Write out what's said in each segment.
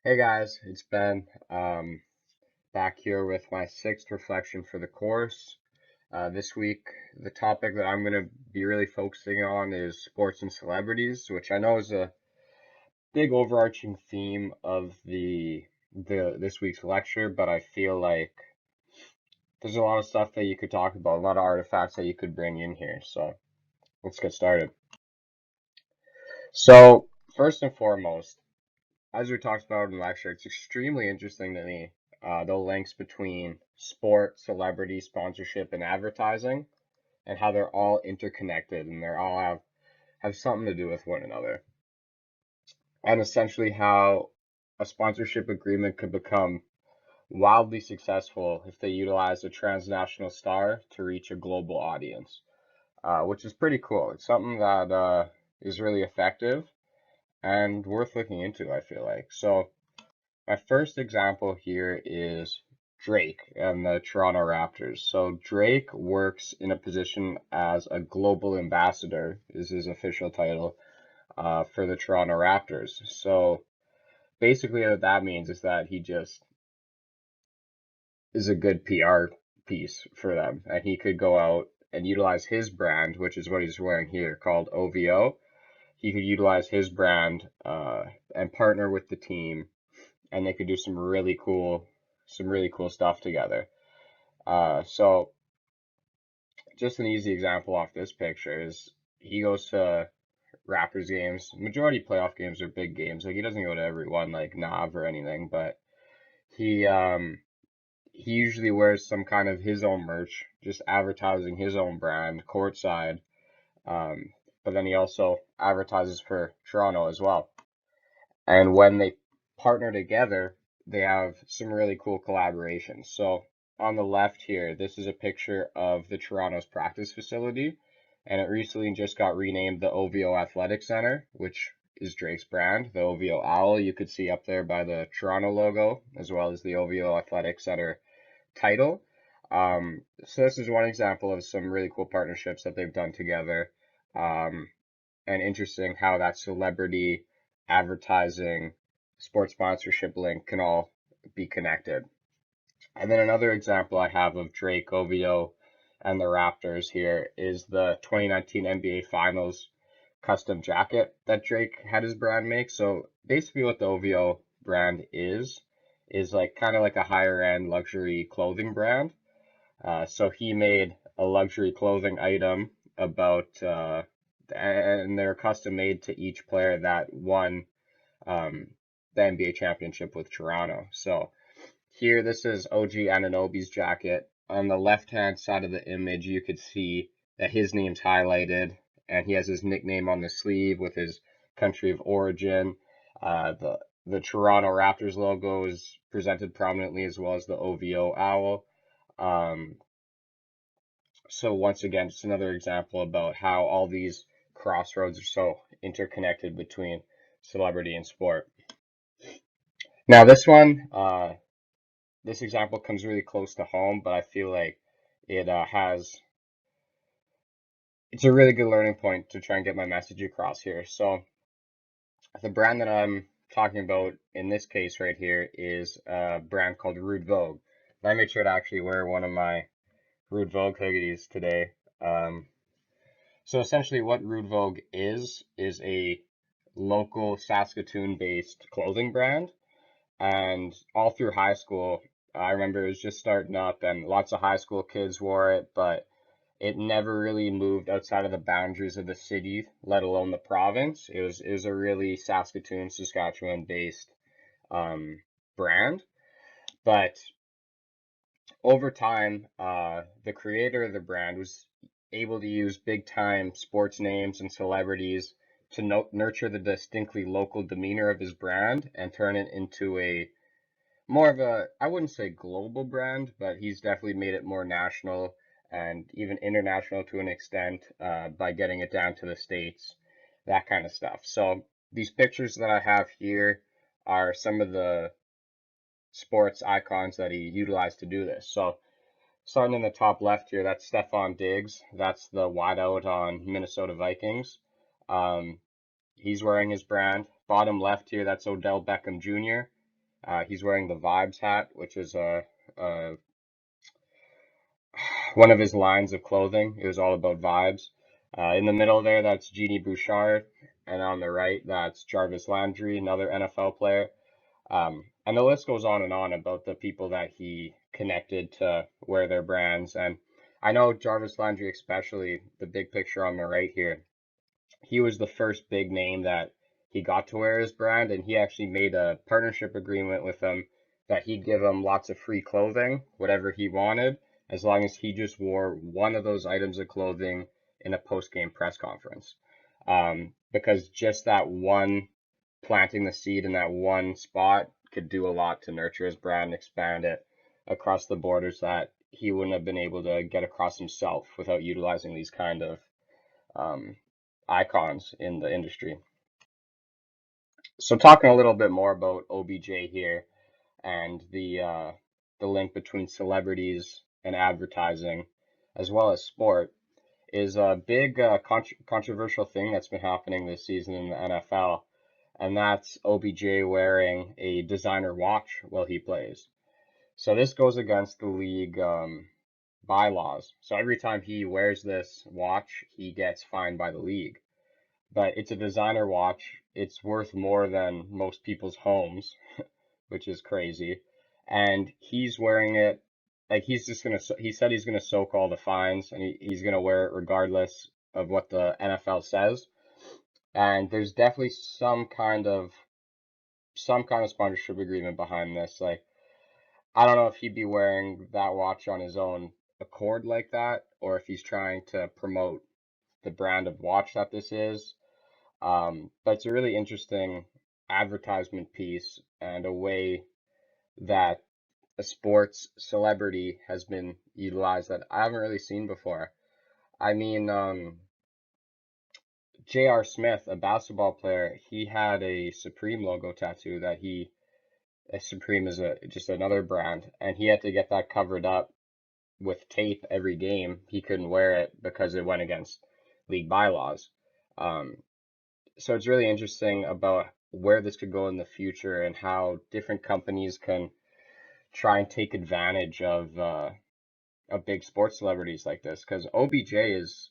Hey guys, it's Ben. Back here with my sixth reflection for the course. This week, the topic that I'm going to be really focusing on is sports and celebrities, which I know is a big overarching theme of the this week's lecture, but I feel like there's a lot of stuff that you could talk about, a lot of artifacts that you could bring in here. So let's get started. So first and foremost, as we talked about in the lecture, it's extremely interesting to me, the links between sport, celebrity, sponsorship, and advertising, and how they're all interconnected and they all have something to do with one another. And essentially how a sponsorship agreement could become wildly successful if they utilize a transnational star to reach a global audience, which is pretty cool. It's something that is really effective and worth looking into, I feel like. So my first example here is Drake and the Toronto Raptors. So Drake works in a position as a global ambassador, is his official title, for the Toronto Raptors. So basically what that means is that he just is a good PR piece for them. And he could go out and utilize his brand, which is what he's wearing here, called OVO. He could utilize his brand and partner with the team, and they could do some really cool stuff together. So just an easy example off this picture is he goes to Raptors games. Majority playoff games are big games. Like he doesn't go to every one like Nav or anything, but he um he usually wears some kind of his own merch, just advertising his own brand courtside. Um, but then he also advertises for Toronto as well. And when they partner together, they have some really cool collaborations. So on the left here, this is a picture of the Toronto's practice facility, and it recently just got renamed the OVO Athletic Center, which is Drake's brand, the OVO Owl. You could see up there by the Toronto logo, as well as the OVO Athletic Center title. So this is one example of some really cool partnerships that they've done together. Um, and interesting how that celebrity advertising sports sponsorship link can all be connected. And then another example I have of Drake, OVO, and the Raptors here is the 2019 NBA Finals custom jacket that Drake had his brand make. So basically what the OVO brand is like kind of like a higher end luxury clothing brand. So he made a luxury clothing item about, and they're custom made to each player that won um, the NBA championship with Toronto. So here, this is OG Anunoby's jacket. On the left-hand side of the image, you could see that his name's highlighted, and he has his nickname on the sleeve with his country of origin. The Toronto Raptors logo is presented prominently, as well as the OVO owl. Um, so once again, just another example about how all these crossroads are so interconnected between celebrity and sport. Now this example comes really close to home, but I feel like it it's a really good learning point to try and get my message across here. So the brand that I'm talking about in this case right here is a brand called Roode Vogue. And I made sure to actually wear one of my Roode Vogue hoodies today. Um, So essentially what Roode Vogue is a local Saskatoon-based clothing brand. And all through high school, I remember it was just starting up and lots of high school kids wore it, but it never really moved outside of the boundaries of the city, let alone the province. It was a really Saskatoon, Saskatchewan-based brand. But over time, the creator of the brand was able to use big time sports names and celebrities to nurture the distinctly local demeanor of his brand and turn it into a more of a, I wouldn't say global brand, but he's definitely made it more national and even international to an extent by getting it down to the States, that kind of stuff. So these pictures that I have here are some of the sports icons that he utilized to do this. So starting in the top left here, that's Stephon Diggs. That's the wideout on Minnesota Vikings. Um, he's wearing his brand. Bottom left here, that's Odell Beckham Jr. He's wearing the Vibes hat, which is a one of his lines of clothing. It was all about vibes. In the middle there, that's Jeannie Bouchard, and on the right, that's Jarvis Landry, another NFL player. And the list goes on and on about the people that he connected to wear their brands. And I know Jarvis Landry, especially the big picture on the right here, he was the first big name that he got to wear his brand, and he actually made a partnership agreement with them that he'd give him lots of free clothing, whatever he wanted, as long as he just wore one of those items of clothing in a post-game press conference. Because just that one planting the seed in that one spot could do a lot to nurture his brand and expand it across the borders that he wouldn't have been able to get across himself without utilizing these kind of um, icons in the industry. So talking a little bit more about OBJ here and the link between celebrities and advertising, as well as sport, is a big controversial thing that's been happening this season in the NFL, and that's OBJ wearing a designer watch while he plays. So this goes against the league bylaws. So every time he wears this watch, he gets fined by the league. But it's a designer watch. It's worth more than most people's homes, which is crazy. And he's wearing it like he's just gonna. He said he's gonna soak all the fines, and he's gonna wear it regardless of what the NFL says. And there's definitely some kind of sponsorship agreement behind this. Like I don't know if he'd be wearing that watch on his own accord like that, or if he's trying to promote the brand of watch that this is. But it's a really interesting advertisement piece and a way that a sports celebrity has been utilized that I haven't really seen before. I mean, J.R. Smith, a basketball player, he had a Supreme logo tattoo that Supreme is just another brand, and he had to get that covered up with tape every game. He couldn't wear it because it went against league bylaws. Um, so it's really interesting about where this could go in the future and how different companies can try and take advantage of big sports celebrities like this. Because OBJ is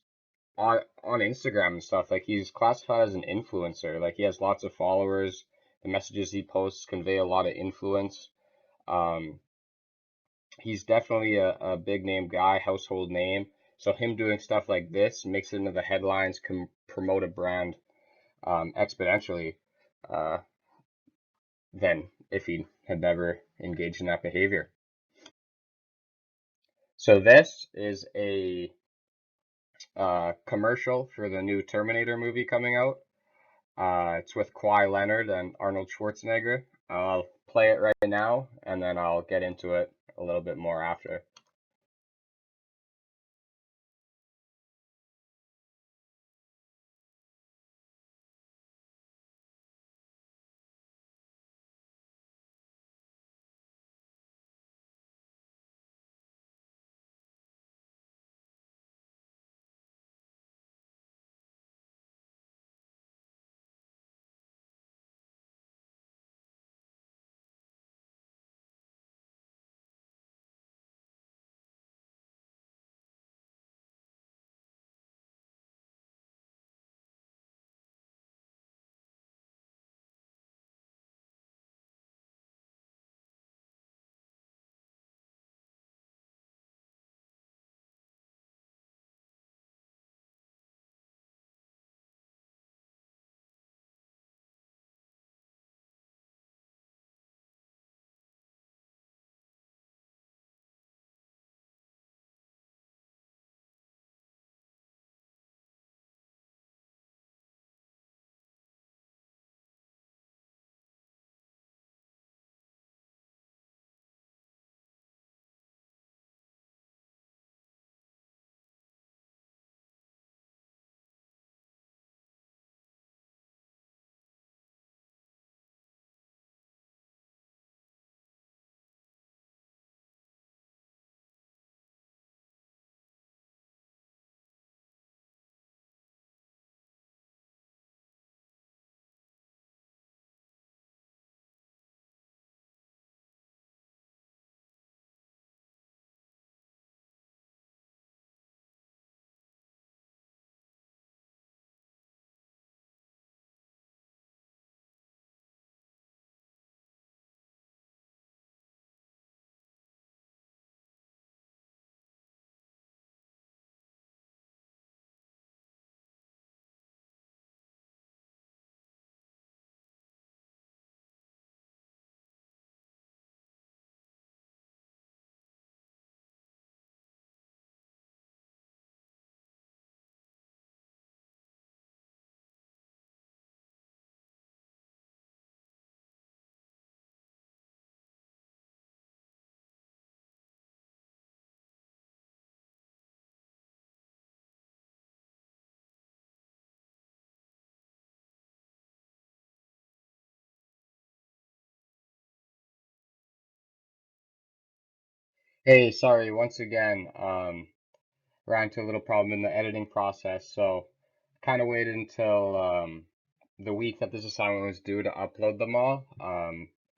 on Instagram and stuff. Like he's classified as an influencer. Like he has lots of followers. The messages he posts convey a lot of influence. Um, he's definitely a big name guy, household name. So him doing stuff like this makes it into the headlines, can promote a brand exponentially. Uh, than if he had never engaged in that behavior. So this is a commercial for the new Terminator movie coming out. It's with Kawhi Leonard and Arnold Schwarzenegger. I'll play it right now, and then I'll get into it a little bit more after. Hey, sorry, once again, ran into a little problem in the editing process, so kind of waited until the week that this assignment was due to upload them all.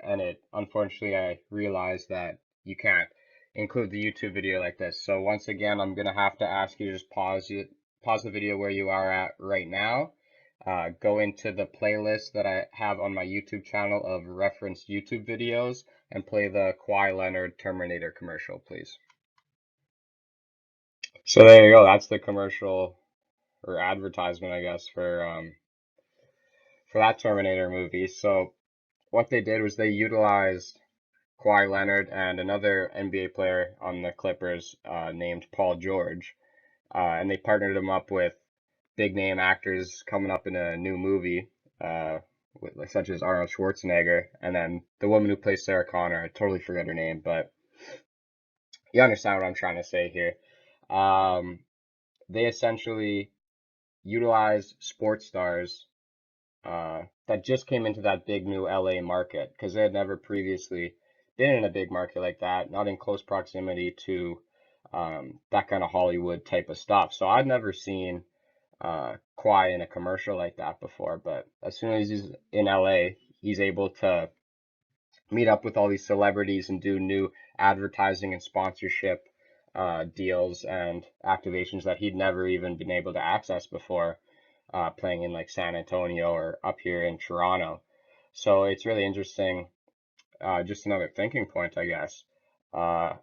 And unfortunately, I realized that you can't include the YouTube video like this. So once again, I'm gonna have to ask you to just pause the video where you are at right now. Go into the playlist that I have on my YouTube channel of referenced YouTube videos and play the Kawhi Leonard Terminator commercial, please. So there you go. That's the commercial or advertisement, I guess, for that Terminator movie. So what they did was they utilized Kawhi Leonard and another NBA player on the Clippers named Paul George, and they partnered him up with big name actors coming up in a new movie, such as Arnold Schwarzenegger, and then the woman who plays Sarah Connor. I totally forget her name, but you understand what I'm trying to say here. Um, they essentially utilized sports stars that just came into that big new LA market because they had never previously been in a big market like that, not in close proximity to that kind of Hollywood type of stuff. So I'd never seen Kawhi in a commercial like that before, but as soon as he's in LA, he's able to meet up with all these celebrities and do new advertising and sponsorship deals and activations that he'd never even been able to access before, playing in like San Antonio or up here in Toronto. So it's really interesting. Just another thinking point, I guess, uh,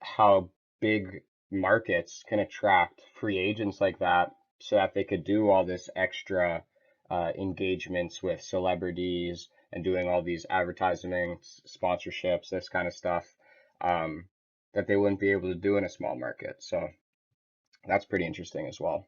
how big markets can attract free agents like that so that they could do all this extra engagements with celebrities and doing all these advertisements, sponsorships, this kind of stuff um, that they wouldn't be able to do in a small market. So that's pretty interesting as well.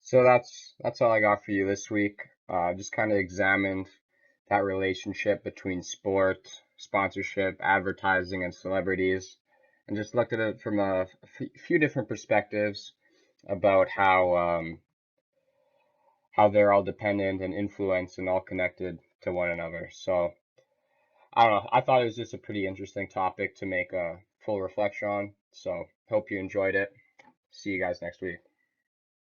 So that's all I got for you this week. Just kind of examined that relationship between sport, sponsorship, advertising, and celebrities, and just looked at it from a few different perspectives about how they're all dependent and influenced and all connected to one another. So I don't know. I thought it was just a pretty interesting topic to make a full reflection on. So hope you enjoyed it. See you guys next week.